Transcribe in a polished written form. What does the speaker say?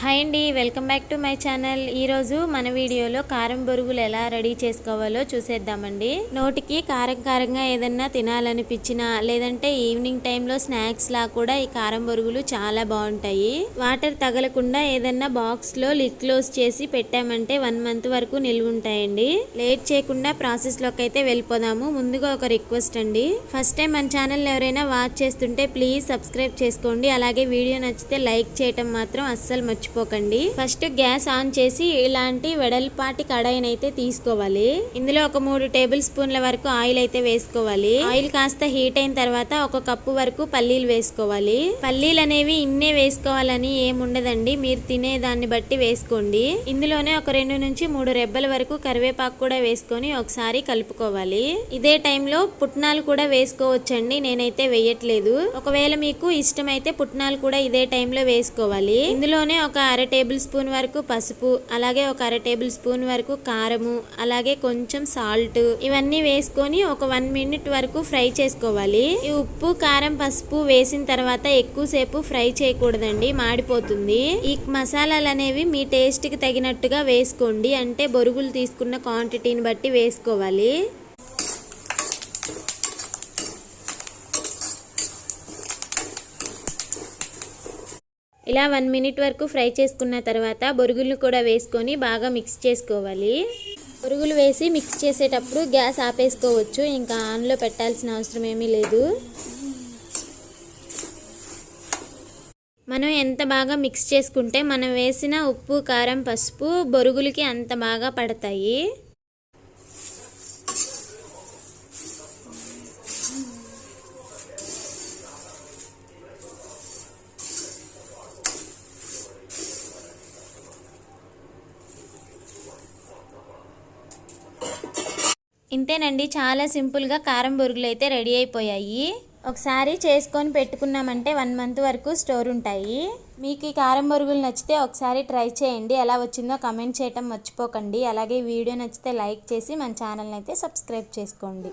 Hi అండి, welcome back to my channel. ఈరోజు మన వీడియోలో కారం బొరుగులు ఎలా రెడీ చేసుకోవాలో చూసేద్దామండి. నోటికి కారం కారంగా ఏదన్నా తినాలనిపించినా లేదంటే ఈవినింగ్ టైంలో స్నాక్స్ లా కూడా ఈ కారం బొరుగులు చాలా బాగుంటాయి. వాటర్ తగలకుండా ఏదన్నా బాక్స్ లో లిడ్ క్లోజ్ చేసి పెట్టామంటే 1 మంత్ వరకు నిల్వ ఉంటాయండి. లేట్ చేయకుండా ప్రాసెస్ లోకి అయితే వెళ్ళిపోదాము. ముందుగా ఒక రిక్వెస్ట్ అండి, ఫస్ట్ టైం మన ఛానల్ ఎవరైనా వాచ్ చేస్తుంటే ప్లీజ్ సబ్స్క్రైబ్ చేసుకోండి. అలాగే వీడియో నచ్చితే లైక్ చేయటం మాత్రం అస్సలు మర్చిపోకండి. ఫస్ట్ గ్యాస్ ఆన్ చేసి ఇలాంటి వెడల్పాటి కడాయినైతే తీసుకోవాలి. ఇందులో ఒక 3 టేబుల్ స్పూన్ల వరకు ఆయిల్ అయితే వేసుకోవాలి. ఆయిల్ కాస్త హీట్ అయిన తర్వాత 1 కప్పు వరకు పల్లీలు వేసుకోవాలి. పల్లీలు అనేవి ఇన్నే వేసుకోవాలని ఏముండదండి, మీరు తినే దాన్ని బట్టి వేసుకోండి. ఇందులోనే ఒక 2 నుంచి 3 రెబ్బల వరకు కరివేపాకు కూడా వేసుకొని ఒకసారి కలుపుకోవాలి. ఇదే టైంలో పుట్నాలు కూడా వేసుకోవచ్చండి, నేనైతే వేయట్లేదు. ఒకవేళ మీకు ఇష్టమైతే పుట్నాలు కూడా ఇదే టైంలో వేసుకోవాలి. ఇందులోనే ఒక 1/2 టేబుల్ స్పూన్ వరకు పసుపు, అలాగే ఒక 1/2 టేబుల్ స్పూన్ వరకు కారము, అలాగే కొంచెం సాల్ట్ ఇవన్నీ వేసుకొని ఒక 1 మినిట్ వరకు ఫ్రై చేసుకోవాలి. ఈ ఉప్పు, కారం, పసుపు వేసిన తర్వాత ఎక్కువసేపు ఫ్రై చేయకూడదండి, మాడిపోతుంది. ఈ మసాలాలు అనేవి మీ టేస్ట్ కి తగినట్టుగా వేసుకోండి, అంటే బొరుగులు తీసుకున్న క్వాంటిటీని బట్టి వేసుకోవాలి. ఇలా 1 మినిట్ వరకు ఫ్రై చేసుకున్న తర్వాత బొరుగులు కూడా వేసుకొని బాగా మిక్స్ చేసుకోవాలి. బొరుగులు వేసి మిక్స్ చేసేటప్పుడు గ్యాస్ ఆపేసుకోవచ్చు, ఇంకా ఆన్లో పెట్టాల్సిన అవసరం ఏమీ లేదు. మనం ఎంత బాగా మిక్స్ చేసుకుంటే మనం వేసిన ఉప్పు, కారం, పసుపు బొరుగులకి అంత బాగా పడతాయి. ఇంతేనండి, చాలా సింపుల్గా కారం బొరుగులు అయితే రెడీ అయిపోయాయి. ఒకసారి చేసుకొని పెట్టుకున్నామంటే 1 మంత్ వరకు స్టోర్ ఉంటాయి. మీకు ఈ కారం బొరుగులు నచ్చితే ఒకసారి ట్రై చేయండి. ఎలా వచ్చిందో కమెంట్ చేయటం మర్చిపోకండి. అలాగే వీడియో నచ్చితే లైక్ చేసి మన ఛానల్ని అయితే సబ్స్క్రైబ్ చేసుకోండి.